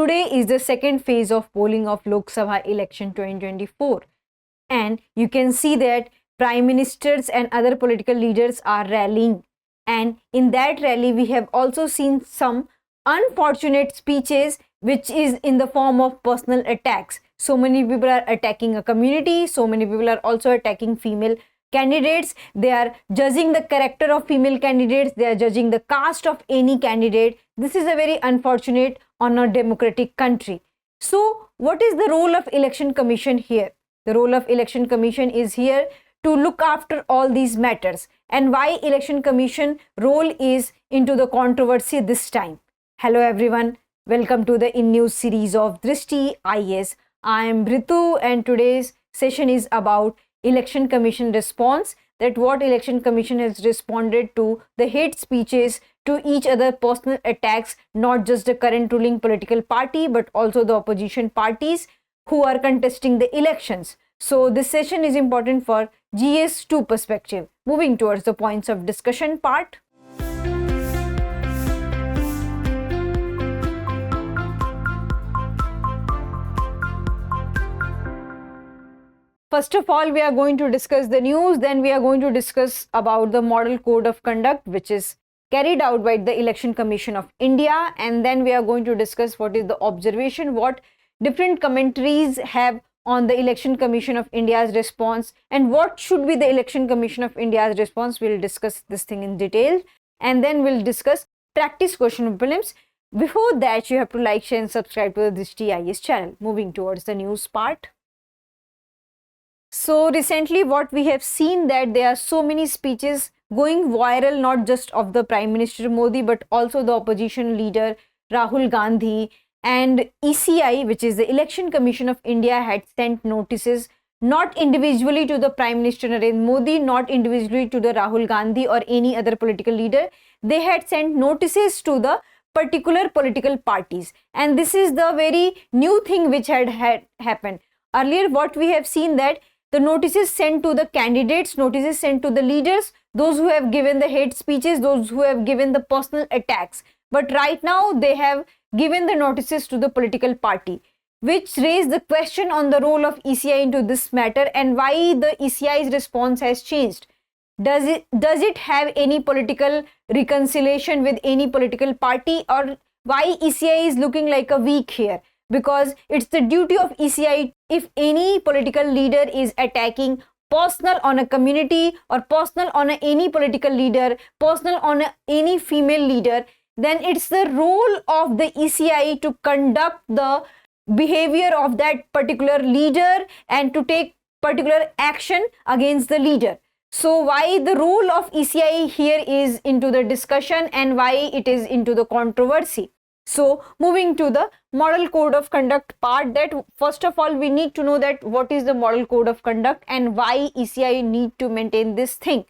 today is the second phase of polling of Lok Sabha election 2024. And you can see that prime ministers and other political leaders are rallying. And in that rally, we have also seen some unfortunate speeches, which is in the form of personal attacks. So many people are attacking a community. So many people are also attacking female candidates. They are judging the character of female candidates. They are judging the caste of any candidate. This is a very unfortunate on a democratic country. So what is the role of Election Commission here? The role of Election Commission is here to look after all these matters. And why Election Commission role is into the controversy this time. Hello everyone, welcome to the In News series of Drishti IAS. I am Ritu and today's session is about Election Commission response, that what Election Commission has responded to the hate speeches, to each other personal attacks, not just the current ruling political party but also the opposition parties who are contesting the elections. So this session is important for GS2 perspective. Moving towards the points of discussion part. First of all, we are going to discuss the news, then we are going to discuss about the Model Code of Conduct which is carried out by the Election Commission of India, and then we are going to discuss what is the observation, what different commentaries have on the Election Commission of India's response, and what should be the Election Commission of India's response. We'll discuss this thing in detail, and then we'll discuss practice question prelims. Before that, you have to like, share and subscribe to the Drishti IAS channel. Moving towards the news part. So recently what we have seen that there are so many speeches going viral, not just of the Prime Minister Modi but also the opposition leader Rahul Gandhi, and ECI, which is the Election Commission of India, had sent notices not individually to the Prime Minister Narendra Modi, not individually to the Rahul Gandhi or any other political leader. They had sent notices to the particular political parties, and this is the very new thing which had happened. Earlier what we have seen that the notices sent to the candidates, notices sent to the leaders, those who have given the hate speeches, those who have given the personal attacks. But right now they have given the notices to the political party, which raised the question on the role of ECI into this matter and why the ECI's response has changed. Does it have any political reconciliation with any political party, or why ECI is looking like a weak here? Because it's the duty of ECI, if any political leader is attacking personal on a community or personal on any political leader, personal on any female leader, then it's the role of the ECI to conduct the behavior of that particular leader and to take particular action against the leader. So why the role of ECI here is into the discussion and why it is into the controversy. So moving to the Model Code of Conduct part, that first of all we need to know that what is the Model Code of Conduct and why ECI need to maintain this thing.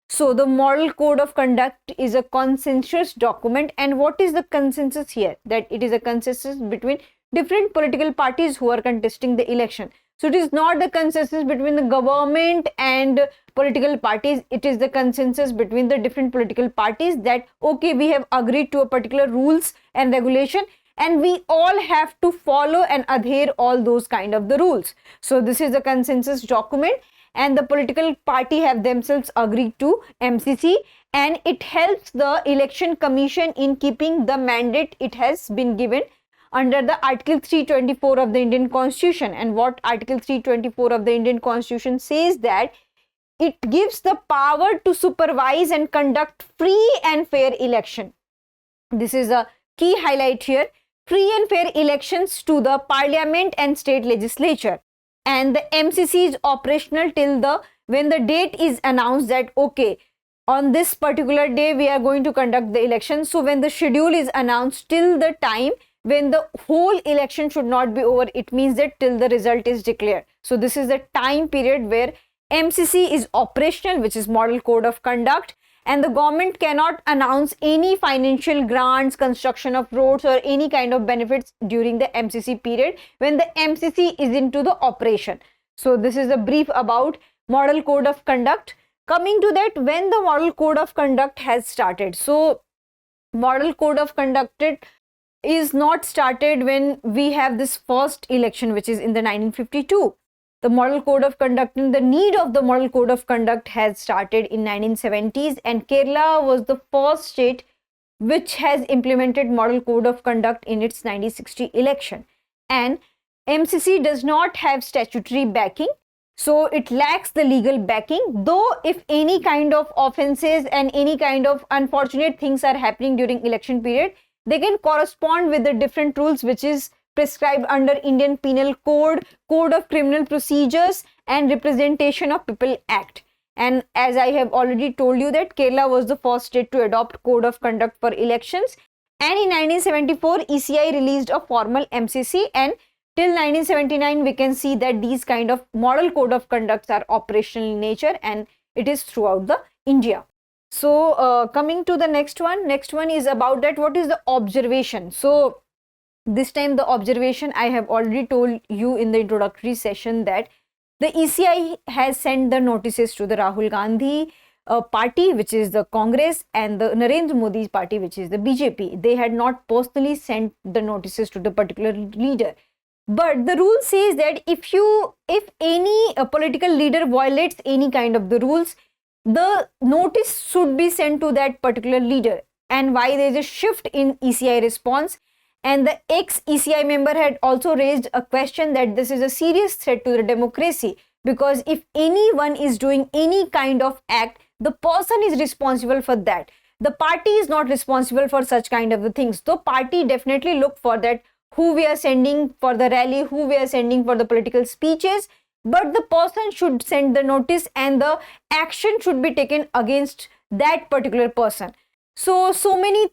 So the Model Code of Conduct is a consensus document, and what is the consensus here? That it is a consensus between different political parties who are contesting the election. So it is not the consensus between the government and political parties, it is the consensus between the different political parties that okay, we have agreed to a particular rules and regulation and we all have to follow and adhere all those kind of the rules. So this is a consensus document and the political party have themselves agreed to MCC, and it helps the Election Commission in keeping the mandate it has been given under the Article 324 of the Indian Constitution. And what Article 324 of the Indian Constitution says, that it gives the power to supervise and conduct free and fair election. This is a key highlight here. Free and fair elections to the Parliament and state legislature. And the MCC is operational till when the date is announced that okay, on this particular day we are going to conduct the election. So when the schedule is announced till the time when the whole election should not be over, it means that till the result is declared. So this is the time period where MCC is operational, which is Model Code of Conduct, and the government cannot announce any financial grants, construction of roads or any kind of benefits during the MCC period when the MCC is into the operation. So this is a brief about Model Code of Conduct. Coming to that, when the Model Code of Conduct has started. So Model Code of Conduct is not started when we have this first election, which is in the 1952. The model code of conduct and the need of the model code of conduct has started in 1970s, and Kerala was the first state which has implemented model code of conduct in its 1960 election. And MCC does not have statutory backing, so it lacks the legal backing, though if any kind of offenses and any kind of unfortunate things are happening during election period, they can correspond with the different rules which is prescribed under Indian Penal Code, Code of Criminal Procedures and Representation of People Act. And as I have already told you that Kerala was the first state to adopt Code of Conduct for elections. And in 1974, ECI released a formal MCC, and till 1979, we can see that these kind of model code of conducts are operational in nature, and it is throughout the India. So coming to the next one is about that what is the observation. So this time the observation I have already told you in the introductory session that the ECI has sent the notices to the Rahul Gandhi party, which is the Congress, and the Narendra Modi's party, which is the BJP. They had not personally sent the notices to the particular leader. But the rule says that if any political leader violates any kind of the rules, the notice should be sent to that particular leader. And why there is a shift in ECI response, and the ex-ECI member had also raised a question that this is a serious threat to the democracy, because if anyone is doing any kind of act, the person is responsible for that. The party is not responsible for such kind of the things. So party definitely look for that, who we are sending for the rally, who we are sending for the political speeches, but the person should send the notice and the action should be taken against that particular person. So many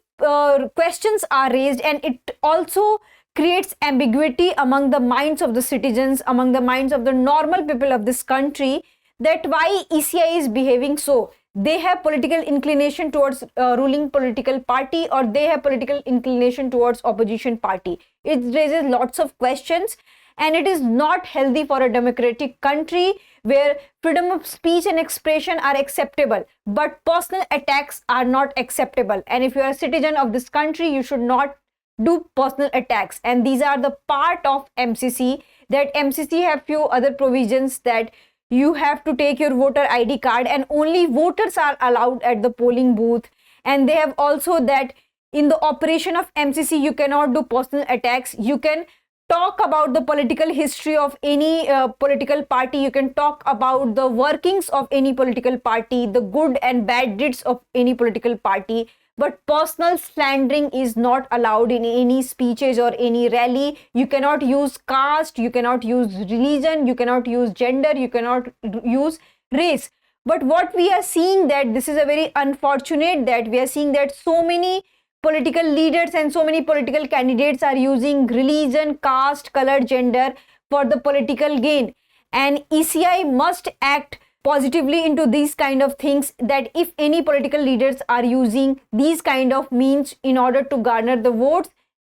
questions are raised, and it also creates ambiguity among the minds of the citizens, among the minds of the normal people of this country, that why ECI is behaving so. They have political inclination towards ruling political party, or they have political inclination towards opposition party. It raises lots of questions, and it is not healthy for a democratic country where freedom of speech and expression are acceptable, but personal attacks are not acceptable. And if you are a citizen of this country, you should not do personal attacks. And these are the part of MCC, that MCC have few other provisions that you have to take your voter ID card and only voters are allowed at the polling booth. And they have also that in the operation of MCC, you cannot do personal attacks. You can talk about the political history of any political party. You can talk about the workings of any political party, the good and bad deeds of any political party. But personal slandering is not allowed in any speeches or any rally. You cannot use caste, you cannot use religion, you cannot use gender, you cannot use race. But what we are seeing that this is a very unfortunate that we are seeing that so many political leaders and so many political candidates are using religion, caste, color, gender for the political gain. And ECI must act positively into these kind of things, that if any political leaders are using these kind of means in order to garner the votes,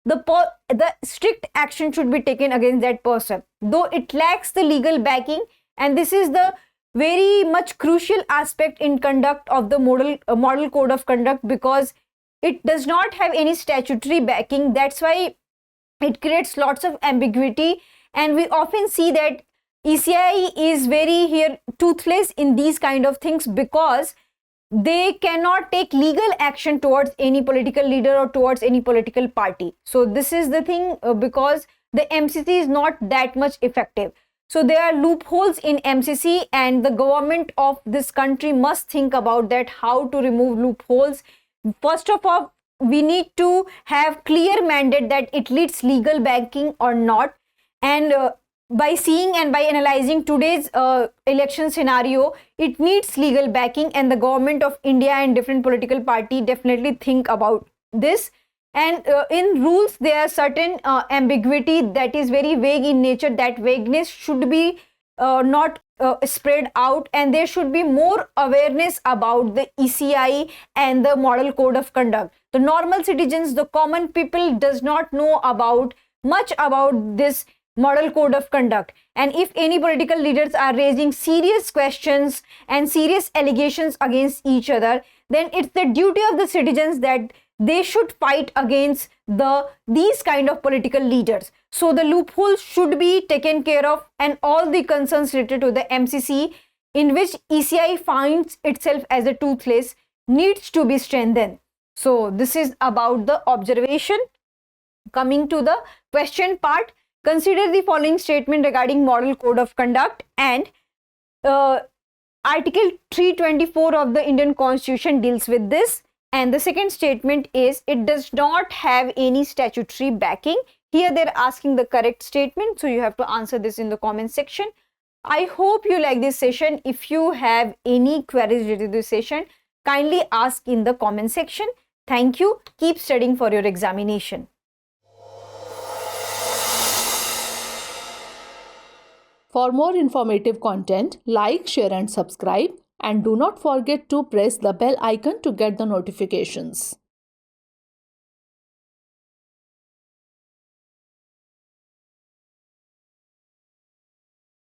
the strict action should be taken against that person, though it lacks the legal backing. And this is the very much crucial aspect in conduct of the model code of conduct, because it does not have any statutory backing. That's why it creates lots of ambiguity, and we often see that ECI is very here toothless in these kind of things, because they cannot take legal action towards any political leader or towards any political party. So this is the thing, because the MCC is not that much effective. So there are loopholes in MCC, and the government of this country must think about that, how to remove loopholes. First of all, we need to have clear mandate that it needs legal backing or not. And by seeing and by analyzing today's election scenario, it needs legal backing, and the government of India and different political party definitely think about this. And in rules, there are certain ambiguity that is very vague in nature. That vagueness should be not spread out, and there should be more awareness about the ECI and the model code of conduct. The normal citizens, the common people, does not know about much about this model code of conduct. And if any political leaders are raising serious questions and serious allegations against each other, then it's the duty of the citizens that they should fight against these kind of political leaders. So the loopholes should be taken care of, and all the concerns related to the MCC in which ECI finds itself as a toothless needs to be strengthened. So this is about the observation. Coming to the question part, consider the following statement regarding model code of conduct, and Article 324 of the Indian Constitution deals with this. And the second statement is it does not have any statutory backing. Here they're asking the correct statement, so you have to answer this in the comment section. I hope you like this session. If you have any queries related to this session, kindly ask in the comment section. Thank you. Keep studying for your examination. For more informative content, like, share and subscribe, and do not forget to press the bell icon to get the notifications.